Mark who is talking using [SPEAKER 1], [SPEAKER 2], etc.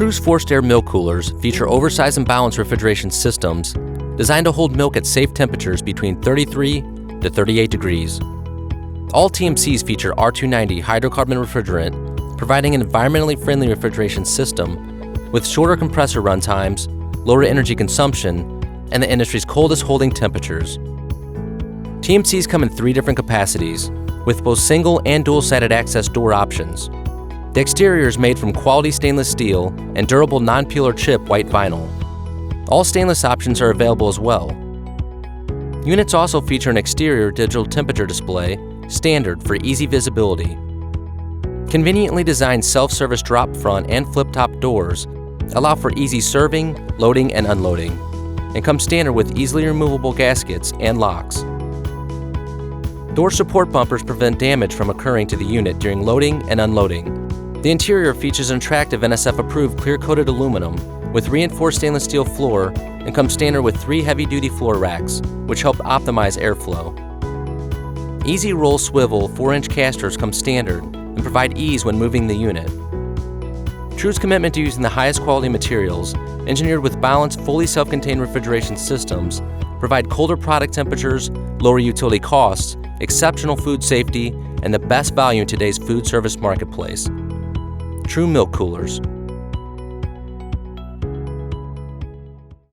[SPEAKER 1] True's forced air milk coolers feature oversized and balanced refrigeration systems designed to hold milk at safe temperatures between 33 to 38 degrees. All TMCs feature R290 hydrocarbon refrigerant, providing an environmentally friendly refrigeration system with shorter compressor run times, lower energy consumption, and the industry's coldest holding temperatures. TMCs come in 3 different capacities, with both single and dual-sided access door options. The exterior is made from quality stainless steel and durable non-peel or chip white vinyl. All stainless options are available as well. Units also feature an exterior digital temperature display, standard for easy visibility. Conveniently designed self-service drop front and flip-top doors allow for easy serving, loading, and unloading, and come standard with easily removable gaskets and locks. Door support bumpers prevent damage from occurring to the unit during loading and unloading. The interior features an attractive NSF-approved clear-coated aluminum with reinforced stainless steel floor and comes standard with 3 heavy-duty floor racks, which help optimize airflow. Easy roll swivel 4-inch casters come standard and provide ease when moving the unit. True's commitment to using the highest quality materials, engineered with balanced, fully self-contained refrigeration systems, provide colder product temperatures, lower utility costs, exceptional food safety, and the best value in today's food service marketplace. True Milk Coolers.